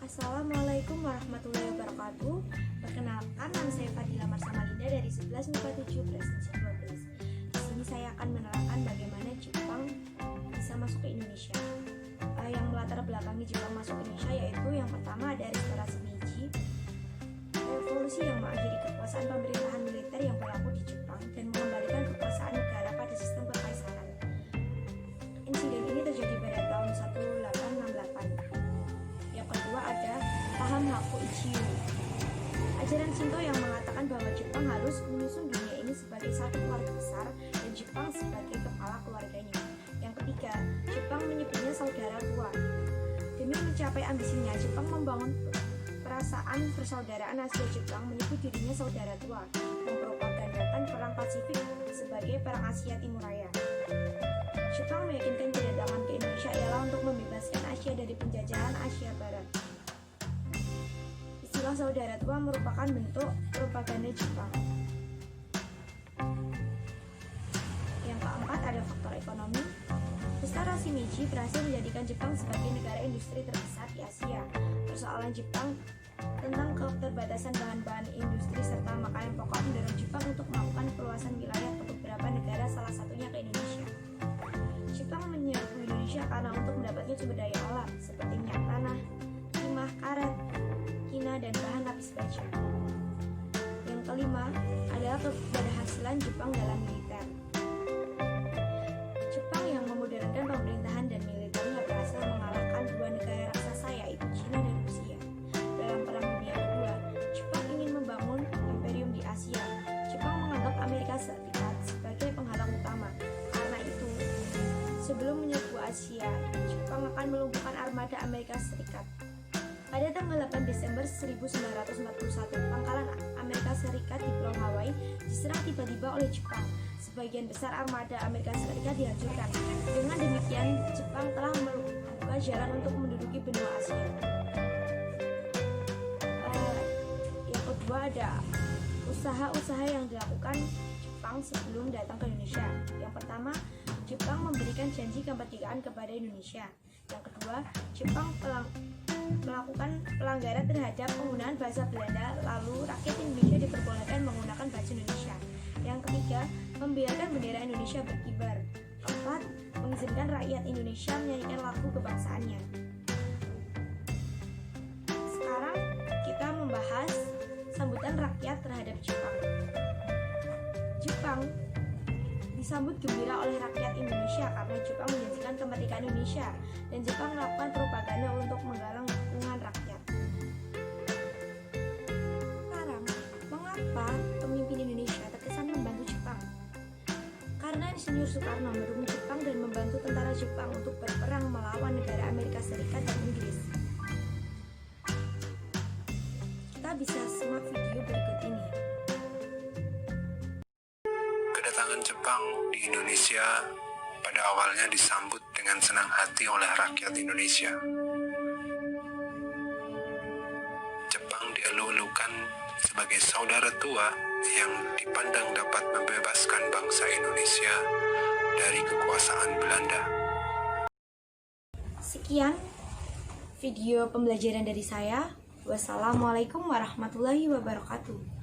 Assalamualaikum warahmatullahi wabarakatuh. Perkenalkan, nama saya Fadila Marsamalinda dari 11 MIPA 7 Prestasi 12. Di sini saya akan menerangkan bagaimana Jepang bisa masuk ke Indonesia. Yang melatar belakangi Jepang masuk ke Indonesia yaitu yang pertama ada restorasi Meiji, revolusi yang mengakhiri kekuasaan pemerintahan militer yang berlaku di Jepang dan mengembalikan kekuasaan negara pada sistem kekaisaran. Insiden ini terjadi pada tahun 1868. Yang kedua ada paham Haku Ichiyo, ajaran Shinto yang mengatakan bahwa Jepang harus menyusun dunia ini sebagai satu keluarga besar dan Jepang sebagai kepala keluarganya. Yang ketiga, Jepang menyebutnya saudara tua. Demi mencapai ambisinya, Jepang membangun perasaan persaudaraan Asia. Jepang menyebut dirinya saudara tua, mempropagandakan perang Pasifik sebagai perang Asia Timur Raya. Jepang meyakinkan kedatangan ke Indonesia ialah untuk membebaskan Asia dari penjajahan Asia Barat. Istilah saudara tua merupakan bentuk propaganda Jepang. Yang keempat ada faktor ekonomi. Restorasi Meiji berhasil menjadikan Jepang sebagai negara industri terbesar di Asia. Persoalan Jepang tentang keterbatasan bahan-bahan industri serta makanan pokok mendorong Jepang untuk melakukan perluasan wilayah ke beberapa negara, salah satunya ke Indonesia. Jepang menyerbu Indonesia karena untuk mendapatkan sumber daya alam seperti minyak tanah, timah, karet, kina, dan bahan lapis baja. Yang kelima adalah keberhasilan Jepang dalam militer. Jepang yang memodernkan pemerintahan dan militernya berhasil mengalahkan dua negara raksasa yaitu Cina dan Rusia. Dalam Perang Dunia Kedua, Jepang ingin membangun imperium di Asia. Jepang menganggap Amerika Serikat sebagai penghalang utama. Karena itu, sebelum menyerbu Asia, Jepang akan melumpuhkan armada Amerika Serikat. Pada tanggal 8 Desember 1941, pangkalan Amerika Serikat di Pulau Hawaii diserang tiba-tiba oleh Jepang. Sebagian besar armada Amerika Serikat dihancurkan. Dengan demikian, Jepang telah membuka jalan untuk menduduki benua Asia. Yang kedua ada usaha-usaha yang dilakukan Jepang sebelum datang ke Indonesia. Yang pertama, Jepang memberikan janji kemerdekaan kepada Indonesia. Yang kedua, Jepang melakukan pelanggaran terhadap penggunaan bahasa Belanda, lalu rakyat Indonesia diperbolehkan menggunakan bahasa Indonesia. Yang ketiga, membiarkan bendera Indonesia berkibar. Keempat, mengizinkan rakyat Indonesia menyanyikan lagu kebangsaannya. Sekarang kita membahas sambutan rakyat terhadap Jepang. Jepang disambut gembira oleh rakyat Indonesia karena Jepang menjanjikan kemerdekaan Indonesia dan Jepang melakukan propaganda untuk menggalang dukungan rakyat. Sekarang, mengapa pemimpin Indonesia terkesan membantu Jepang? Karena Insinyur Soekarno mendukung Jepang dan membantu tentara Jepang untuk berperang melawan negara Amerika Serikat dan Inggris. Kita bisa simak video berikut ini. Kedatangan Jepang di Indonesia pada awalnya disambut dengan senang hati oleh rakyat Indonesia. Jepang dielu-elukan sebagai saudara tua yang dipandang dapat membebaskan bangsa Indonesia dari kekuasaan Belanda. Sekian video pembelajaran dari saya. Wassalamualaikum warahmatullahi wabarakatuh.